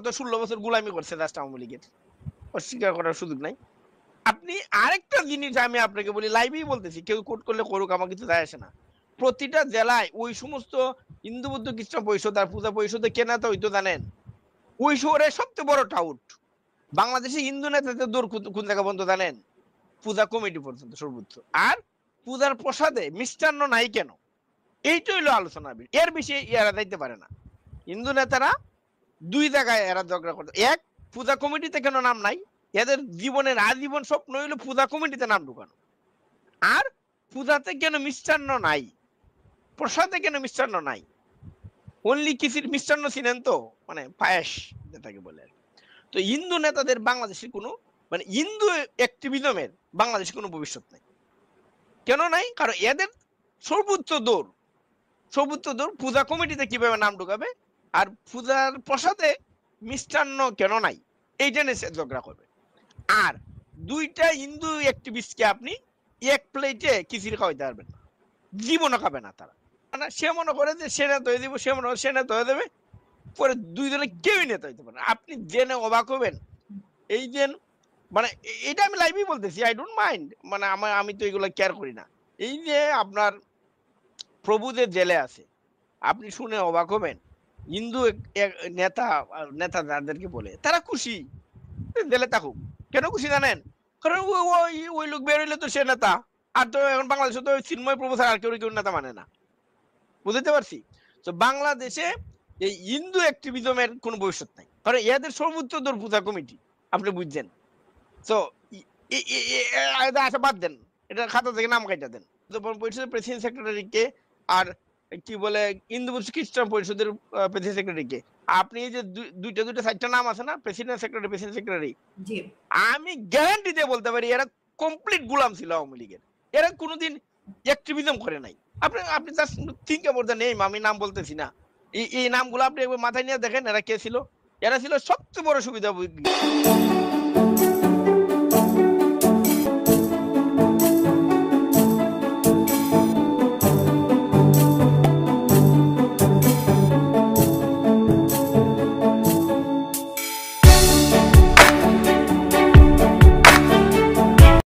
তো 16 বছর গোলামি করছে রাষ্ট্র আওয়ামী লীগের, অস্বীকার করার সুযোগ নাই। আপনি আরেকটা জিনিস আমি আপনাকে বলি, লাইভেই বলতেছি, কেউ কোট করলে করুক, আমার কিছু যায় আসে না। প্রতিটা জেলায় ওই সমস্ত হিন্দু বৌদ্ধ খ্রিস্টান পরিষদ আর পূজা পরিষদে কেনা তো হইতো জানেন, ওই শহরের সবচেয়ে বড় টাউট। বাংলাদেশে হিন্দু নেতাদের দূর কোন জায়গা পর্যন্ত জানেন? পূজা কমিটি পর্যন্ত সর্বোচ্চ। আর পূজার প্রসাদে মিষ্টান্ন নাই কেন, এইটাই হলো আলোচনার বিষয়। এর বেশি এরা যাইতে পারে না। হিন্দু নেতারা দুই জায়গায় এরা ঝগড়া করতো। এক, পূজা কমিটিতে কেন নাম নাই? এদের জীবনের আজীবন স্বপ্ন হইলো পূজা কমিটিতে নাম ঢুকানো। আর পূজাতে কেন মিষ্টান্ন নাই, প্রসাদে কেন মিষ্টান্ন নাই? অনলি কিসির মিষ্টান্ন ছিলেন তো, মানে পায়েস যেটাকে বলে। তো হিন্দু নেতাদের বাংলাদেশের কোনো, মানে হিন্দু অ্যাক্টিভিজমের বাংলাদেশে কোনো ভবিষ্যৎ নাই। কেন নাই? কারণ এদের সর্বোচ্চ দৌড় পূজা কমিটিতে কিভাবে নাম ঢুকাবে, আর পূজার প্রসাদে মিষ্টান্ন কেন নাই, এইটা নিয়ে ঝগড়া করবে। আর দুইটা হিন্দু অ্যাক্টিভিস্টকে আপনি এক প্লেটে খিচুড়ি খাওয়াইতে পারবেন না, জীবনও খাবে না তারা। মানে সে মনে করে যে সে নেতা হয়ে দিব, সে মনে করে সে নেতা হয়ে দেবে, পরে দুইজনে কেউই নেতা হইতে পারে না। আপনি জেনে অবাক হবেন, এই যে, মানে এটা আমি লাইভই বলতেছি, আই ডোন্ট মাইন্ড, মানে আমি তো এগুলো কেয়ার করি না। এই যে আপনার প্রভু যে জেলে আছে, আপনি শুনে অবাক হবেন, হিন্দু নেতা নেতা যাদেরকে বলে তারা খুশি জেলে থাকুক। কেন খুশি জানেন? কারণ ওই লোক বেরোইলে তো সে নেতা। আর তো এখন বাংলাদেশে তো চিন্ময় প্রভু ছাড়া আর কেউ নেতা মানে না। বুঝতে পারছি। তো বাংলাদেশে এই হিন্দু অ্যাক্টিভিজমের কোনো ভবিষ্যৎ নাই, কারণ এদের সর্বোচ্চ দূর পূজা কমিটি, আপনি বুঝছেন। তো আচ্ছা বাদ দেন, এটা খাতা থেকে নাম কাটা দেন। পরিষদের প্রেসিডেন্ট সেক্রেটারিকে আর কি বলে হিন্দু খ্রিস্টান পরিষদের প্রেসিডেন্ট সেক্রেটারিকে, আপনি যে দুইটা চারটা নাম আছে না, প্রেসিডেন্ট সেক্রেটারি, আমি গ্যারান্টি দিয়ে বলতে পারি এরা কমপ্লিট গোলাম ছিল আওয়ামী লীগের। এরা কোনোদিন অ্যাক্টিভিজম করে নাই। আপনি just think about the name, আমি নাম বলতেছি না, এই নামগুলো আপনি একবার মাথায় নিয়ে দেখেন এরা কে ছিল। এরা ছিল সবচেয়ে বড় সুবিধাভোগী।